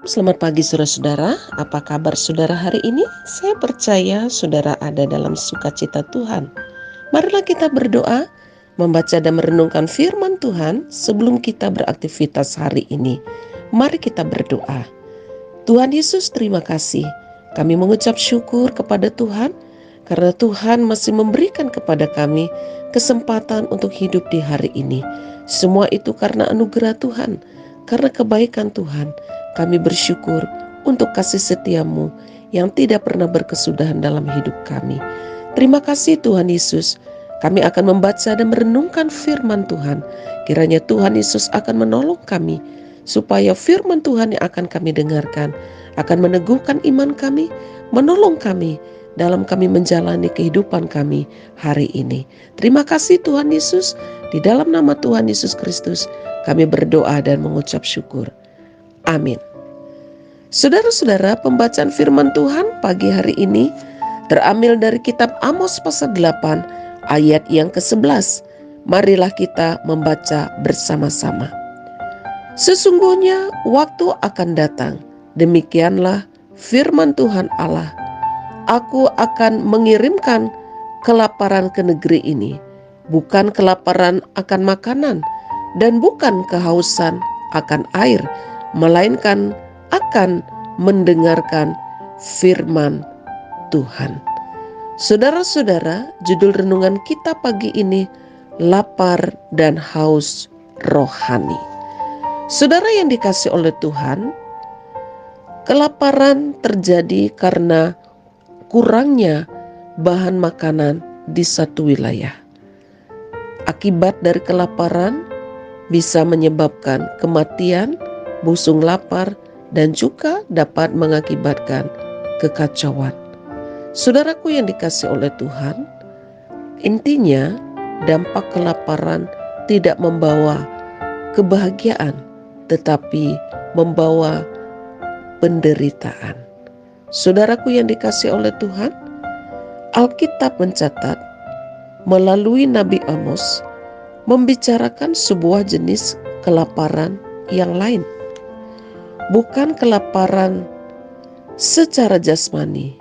Selamat pagi saudara-saudara, apa kabar saudara hari ini? Saya percaya saudara ada dalam sukacita Tuhan. Marilah kita berdoa, membaca dan merenungkan firman Tuhan sebelum kita beraktivitas hari ini. Mari kita berdoa. Tuhan Yesus, terima kasih. Kami mengucap syukur kepada Tuhan karena Tuhan masih memberikan kepada kami kesempatan untuk hidup di hari ini. Semua itu karena anugerah Tuhan, karena kebaikan Tuhan. Kami bersyukur untuk kasih setia-Mu yang tidak pernah berkesudahan dalam hidup kami. Terima kasih Tuhan Yesus. Kami akan membaca dan merenungkan firman Tuhan. Kiranya Tuhan Yesus akan menolong kami, supaya firman Tuhan yang akan kami dengarkan akan meneguhkan iman kami, menolong kami dalam kami menjalani kehidupan kami hari ini. Terima kasih Tuhan Yesus. Di dalam nama Tuhan Yesus Kristus kami berdoa dan mengucap syukur. Amin. Saudara-saudara, pembacaan firman Tuhan pagi hari ini terambil dari kitab Amos pasal 8 ayat yang ke-11. Marilah kita membaca bersama-sama. Sesungguhnya waktu akan datang, demikianlah firman Tuhan Allah. Aku akan mengirimkan kelaparan ke negeri ini, bukan kelaparan akan makanan dan bukan kehausan akan air, melainkan akan mendengarkan firman Tuhan. Saudara-saudara, judul renungan kita pagi ini, lapar dan haus rohani. Saudara yang dikasihi oleh Tuhan, kelaparan terjadi karena kurangnya bahan makanan di satu wilayah. Akibat dari kelaparan bisa menyebabkan kematian, busung lapar, dan juga dapat mengakibatkan kekacauan. Saudaraku yang dikasihi oleh Tuhan, intinya dampak kelaparan tidak membawa kebahagiaan, tetapi membawa penderitaan. Saudaraku yang dikasihi oleh Tuhan, Alkitab mencatat melalui Nabi Amos membicarakan sebuah jenis kelaparan yang lain. Bukan kelaparan secara jasmani,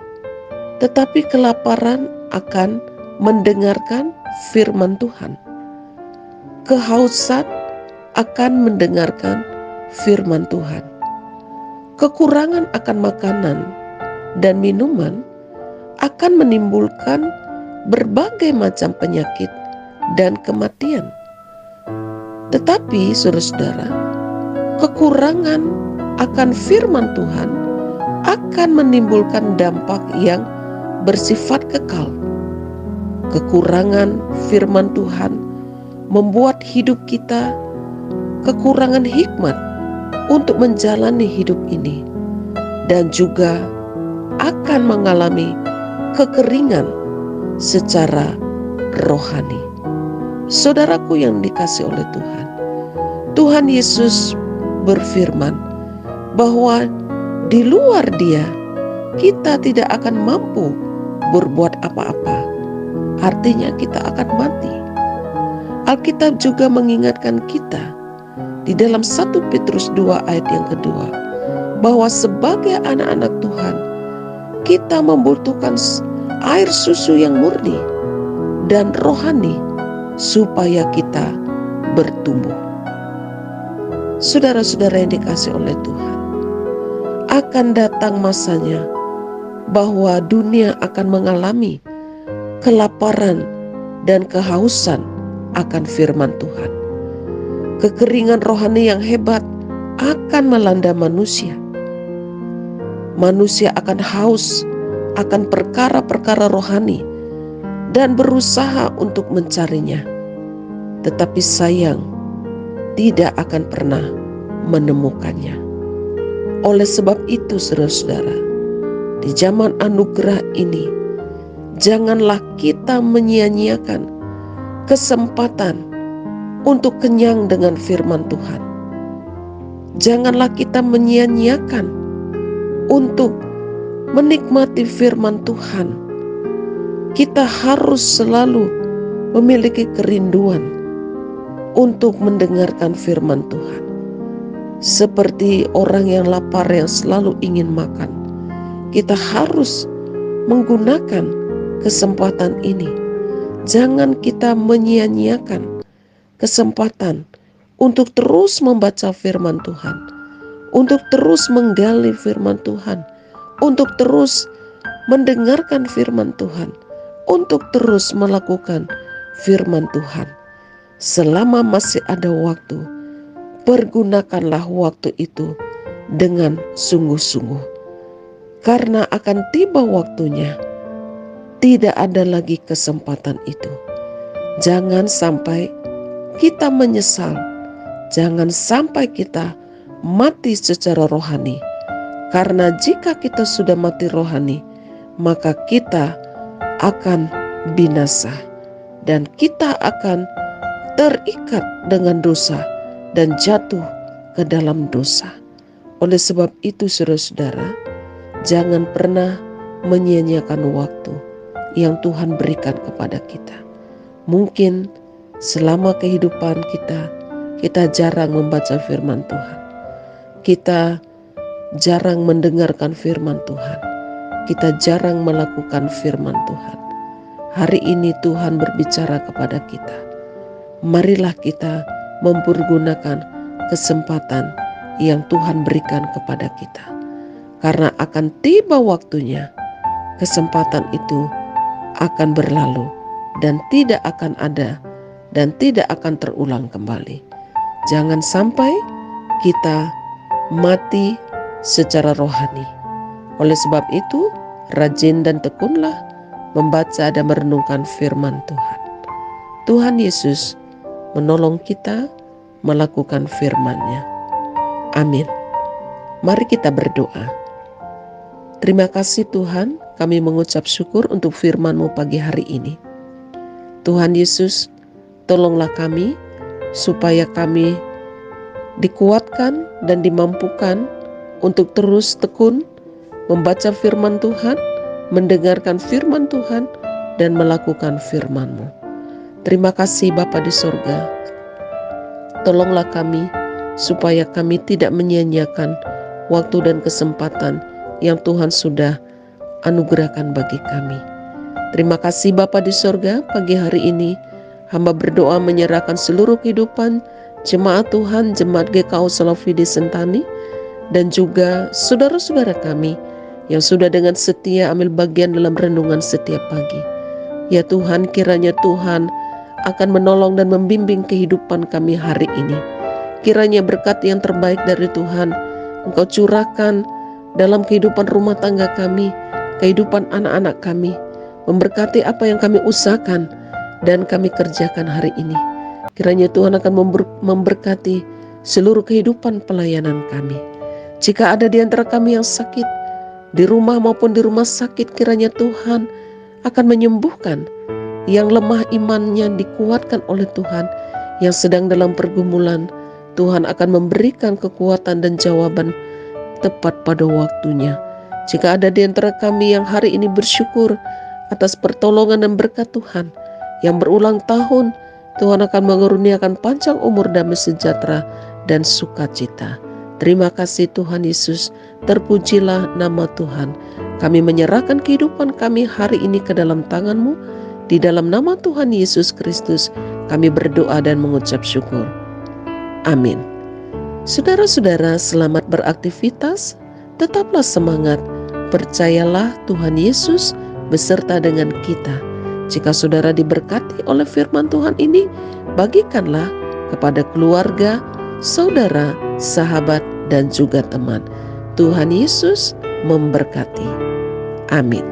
tetapi kelaparan akan mendengarkan firman Tuhan. Kehausan akan mendengarkan firman Tuhan. Kekurangan akan makanan dan minuman akan menimbulkan berbagai macam penyakit dan kematian. Tetapi saudara-saudara, kekurangan akan firman Tuhan akan menimbulkan dampak yang bersifat kekal. Kekurangan firman Tuhan membuat hidup kita kekurangan hikmat untuk menjalani hidup ini, dan juga akan mengalami kekeringan secara rohani. Saudaraku yang dikasihi oleh Tuhan, Tuhan Yesus berfirman bahwa di luar Dia kita tidak akan mampu berbuat apa-apa. Artinya kita akan mati. Alkitab juga mengingatkan kita di dalam 1 Petrus 2 ayat yang kedua, bahwa sebagai anak-anak Tuhan kita membutuhkan air susu yang murni dan rohani supaya kita bertumbuh. Saudara-saudara yang dikasihi oleh Tuhan, akan datang masanya bahwa dunia akan mengalami kelaparan dan kehausan akan firman Tuhan. Kekeringan rohani yang hebat akan melanda manusia. Manusia akan haus akan perkara-perkara rohani dan berusaha untuk mencarinya. Tetapi sayang, tidak akan pernah menemukannya. Oleh sebab itu saudara-saudara, di zaman anugerah ini, janganlah kita menyia-nyiakan kesempatan untuk kenyang dengan firman Tuhan. Janganlah kita menyia-nyiakan untuk menikmati firman Tuhan. Kita harus selalu memiliki kerinduan untuk mendengarkan firman Tuhan. seperti orang yang lapar yang selalu ingin makan. Kita harus menggunakan kesempatan ini. Jangan kita menyia-nyiakan kesempatan untuk terus membaca firman Tuhan, untuk terus menggali firman Tuhan, untuk terus mendengarkan firman Tuhan, untuk terus melakukan firman Tuhan. Selama masih ada waktu, pergunakanlah waktu itu dengan sungguh-sungguh. Karena akan tiba waktunya, tidak ada lagi kesempatan itu. Jangan sampai kita menyesal. Jangan sampai kita mati secara rohani. Karena jika kita sudah mati rohani, maka kita akan binasa. Dan kita akan terikat dengan dosa dan jatuh ke dalam dosa. Oleh sebab itu saudara-saudara, jangan pernah menyia-nyiakan waktu yang Tuhan berikan kepada kita. Mungkin selama kehidupan kita jarang membaca firman Tuhan. Kita jarang mendengarkan firman Tuhan. Kita jarang melakukan firman Tuhan. Hari ini Tuhan berbicara kepada kita. Marilah kita mempergunakan kesempatan yang Tuhan berikan kepada kita. Karena akan tiba waktunya, kesempatan itu akan berlalu dan tidak akan ada dan tidak akan terulang kembali. Jangan sampai kita mati secara rohani. Oleh sebab itu, rajin dan tekunlah membaca dan merenungkan firman Tuhan. Tuhan Yesus menolong kita melakukan firman-Nya. Amin. Mari kita berdoa. Terima kasih Tuhan, kami mengucap syukur untuk firman-Mu pagi hari ini. Tuhan Yesus, tolonglah kami supaya kami dikuatkan dan dimampukan untuk terus tekun membaca firman Tuhan, mendengarkan firman Tuhan, dan melakukan firman-Mu. Terima kasih Bapa di sorga. Tolonglah kami supaya kami tidak menyia-nyiakan waktu dan kesempatan yang Tuhan sudah anugerahkan bagi kami. Terima kasih Bapa di sorga, pagi hari ini hamba berdoa menyerahkan seluruh kehidupan jemaat Tuhan, jemaat GKO Salafidi Sentani, dan juga saudara-saudara kami yang sudah dengan setia ambil bagian dalam renungan setiap pagi. Ya Tuhan, kiranya Tuhan akan menolong dan membimbing kehidupan kami hari ini. Kiranya berkat yang terbaik dari Tuhan Engkau curahkan dalam kehidupan rumah tangga kami, kehidupan anak-anak kami, memberkati apa yang kami usahakan dan kami kerjakan hari ini. Kiranya Tuhan akan memberkati seluruh kehidupan pelayanan kami. Jika ada di antara kami yang sakit, di rumah maupun di rumah sakit, kiranya Tuhan akan menyembuhkan. Yang lemah imannya dikuatkan oleh Tuhan. Yang sedang dalam pergumulan, Tuhan akan memberikan kekuatan dan jawaban tepat pada waktunya. Jika ada di antara kami yang hari ini bersyukur atas pertolongan dan berkat Tuhan yang berulang tahun, Tuhan akan mengaruniakan panjang umur, damai sejahtera dan sukacita. Terima kasih Tuhan Yesus, terpujilah nama Tuhan. Kami menyerahkan kehidupan kami hari ini ke dalam tangan-Mu. Di dalam nama Tuhan Yesus Kristus kami berdoa dan mengucap syukur. Amin. Saudara-saudara, selamat beraktivitas, tetaplah semangat, percayalah Tuhan Yesus beserta dengan kita. Jika saudara diberkati oleh firman Tuhan ini, bagikanlah kepada keluarga, saudara, sahabat, dan juga teman. Tuhan Yesus memberkati. Amin.